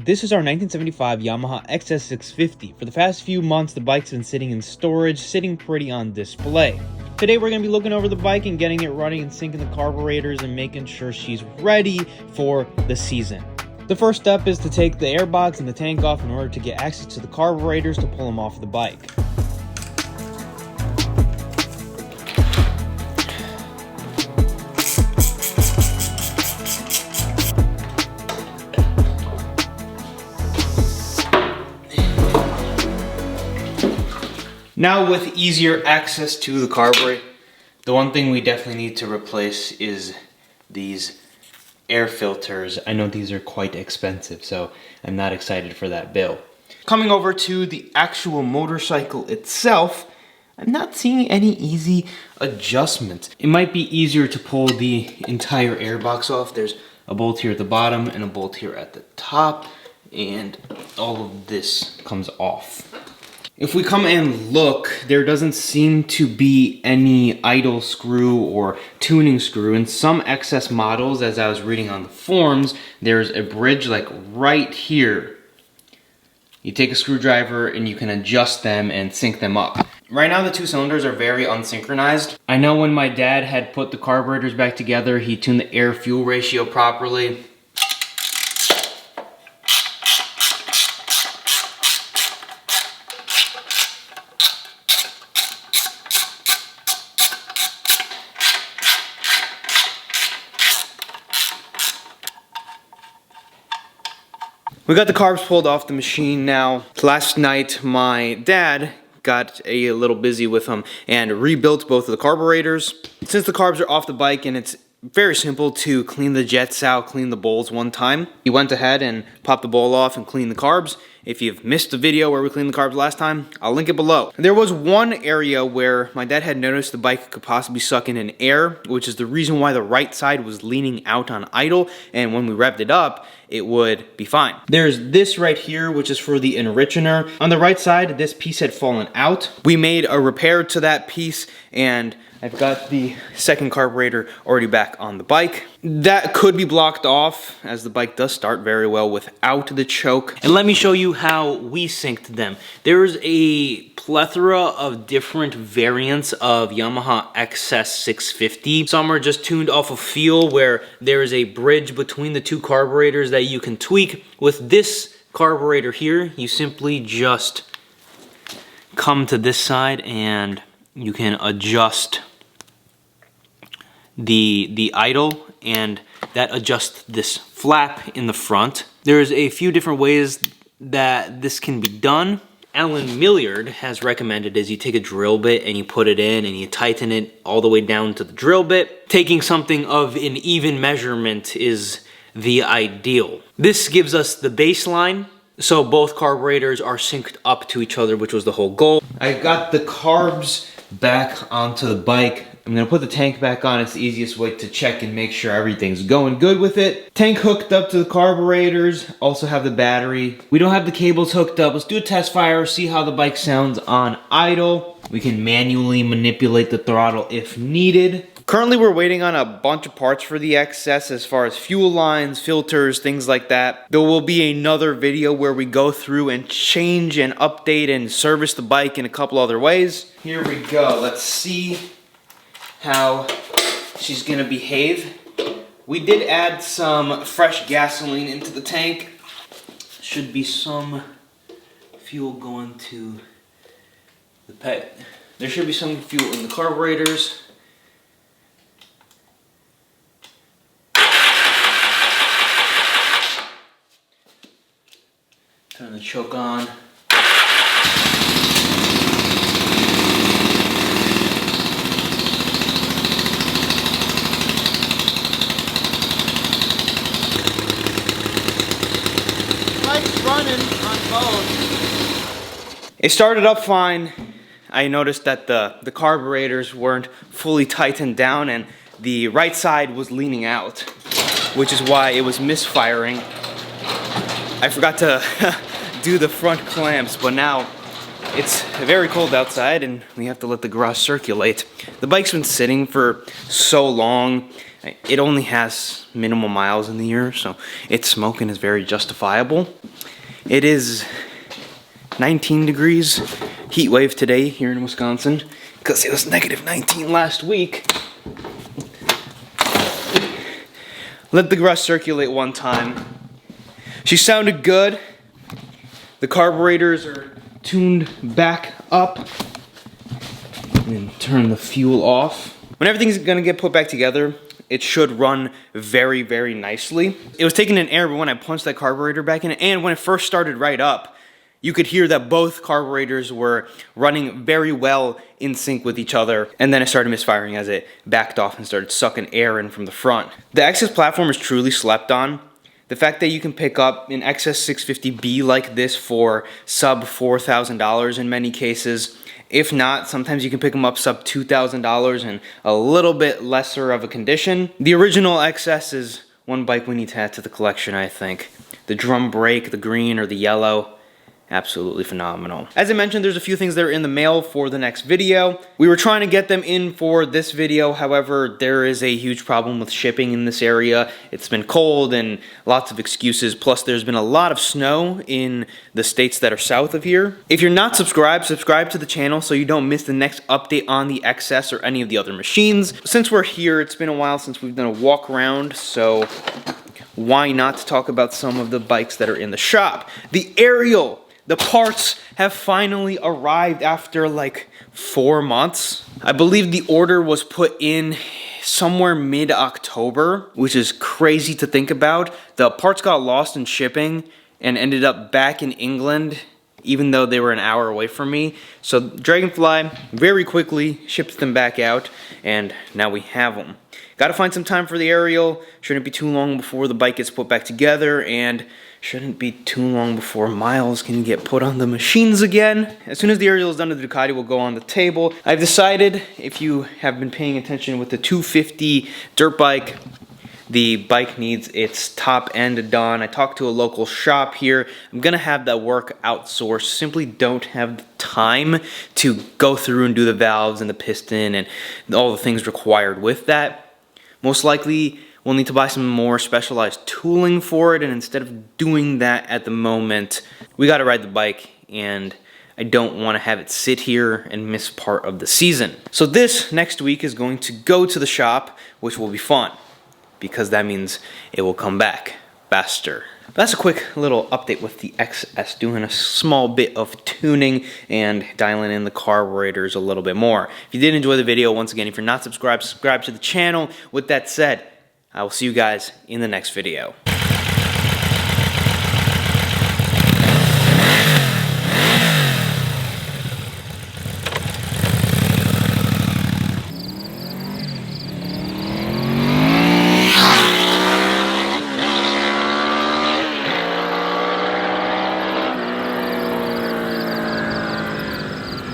This is our 1975 Yamaha Xs650. For the past few months, the bike's been sitting in storage, sitting pretty on display. Today, we're going to be looking over the bike and getting it running and syncing the carburetors and making sure she's ready for the season. The first step is to take the airbox and the tank off in order to get access to the carburetors to pull them off the bike. Now with easier access to the carburetor, the one thing we definitely need to replace is these air filters. I know these are quite expensive, so I'm not excited for that bill. Coming over to the actual motorcycle itself, I'm not seeing any easy adjustments. It might be easier to pull the entire airbox off. There's a bolt here at the bottom and a bolt here at the top, and all of this comes off. If we come and look, there doesn't seem to be any idle screw or tuning screw. In some XS models, as I was reading on the forums, there's a bridge like right here. You take a screwdriver and you can adjust them and sync them up. Right now the two cylinders are very unsynchronized. I know when my dad had put the carburetors back together, he tuned the air-fuel ratio properly. We got the carbs pulled off the machine now. Last night, my dad got a little busy with them and rebuilt both of the carburetors. Since the carbs are off the bike and it's very simple to clean the jets out, clean the bowls one time, he went ahead and popped the bowl off and cleaned the carbs. If you've missed the video where we cleaned the carbs last time, I'll link it below. There was one area where my dad had noticed the bike could possibly suck in an air, which is the reason why the right side was leaning out on idle, and when we revved it up, it would be fine. There's this right here, which is for the enrichener. On the right side, this piece had fallen out. We made a repair to that piece, and I've got the second carburetor already back on the bike. That could be blocked off, as the bike does start very well without the choke. And let me show you how we synced them. There's a plethora of different variants of Yamaha Xs650. Some are just tuned off of feel, where there is a bridge between the two carburetors that you can tweak. With this carburetor here, you simply just come to this side and you can adjust the idle, and that adjusts this flap in the front. There's a few different ways that this can be done. Alan Milliard has recommended is you take a drill bit and you put it in and you tighten it all the way down to the drill bit. Taking something of an even measurement is the ideal. This gives us the baseline, so both carburetors are synced up to each other, which was the whole goal. I got the carbs back onto the bike. I'm gonna put the tank back on. It's the easiest way to check and make sure everything's going good with it. Tank hooked up to the carburetors, also have the battery. We don't have the cables hooked up. Let's do a test fire, see how the bike sounds on idle. We can manually manipulate the throttle if needed. Currently we're waiting on a bunch of parts for the XS as far as fuel lines, filters, things like that. There will be another video where we go through and change and update and service the bike in a couple other ways. Here we go. Let's see how she's gonna behave. We did add some fresh gasoline into the tank. Should be some fuel going to the pet. There should be some fuel in the carburetors. Turn the choke on. Bike's running on both. It started up fine. I noticed that the carburetors weren't fully tightened down and the right side was leaning out, which is why it was misfiring. I forgot to do the front clamps, but now It's very cold outside and we have to let the garage circulate. The bike's been sitting for so long. It only has minimal miles in the year, so its smoking is very justifiable. It is 19 degrees heat wave today here in Wisconsin because it was negative 19 last week. Let the garage circulate one time. She sounded good. The carburetors are tuned back up. And turn the fuel off. When everything's gonna get put back together, it should run very, very nicely. It was taking an error, but when I punched that carburetor back in, and when it first started right up, you could hear that both carburetors were running very well in sync with each other, and then it started misfiring as it backed off and started sucking air in from the front. The Xs platform is truly slept on. The fact that you can pick up an Xs650B like this for sub $4,000 in many cases. If not, sometimes you can pick them up sub $2,000 and a little bit lesser of a condition. The original XS is one bike we need to add to the collection, I think. The drum brake, the green or the yellow, absolutely phenomenal. As I mentioned, there's a few things that are in the mail for the next video. We were trying to get them in for this video, however, there is a huge problem with shipping in this area. It's been cold and lots of excuses, plus there's been a lot of snow in the states that are south of here. If you're not subscribed, subscribe to the channel so you don't miss the next update on the XS or any of the other machines. Since we're here, it's been a while since we've done a walk around, so why not talk about some of the bikes that are in the shop. The Ariel. The parts have finally arrived after like 4 months. I believe the order was put in somewhere mid-October, which is crazy to think about. The parts got lost in shipping and ended up back in England, even though they were an hour away from me. So Dragonfly very quickly ships them back out, and now we have them. Gotta find some time for the Ariel. Shouldn't be too long before the bike gets put back together, and shouldn't be too long before miles can get put on the machines again. As soon as the Ariel is done, the Ducati will go on the table. I've decided, if you have been paying attention with the 250 dirt bike, the bike needs its top end done. I talked to a local shop here. I'm gonna have that work outsourced. Simply don't have the time to go through and do the valves and the piston and all the things required with that. Most likely, we'll need to buy some more specialized tooling for it, and instead of doing that at the moment, we gotta ride the bike, and I don't wanna have it sit here and miss part of the season. So this next week is going to go to the shop, which will be fun, because that means it will come back faster. That's a quick little update with the XS, doing a small bit of tuning and dialing in the carburetors a little bit more. If you did enjoy the video, once again, if you're not subscribed, subscribe to the channel. With that said, I will see you guys in the next video.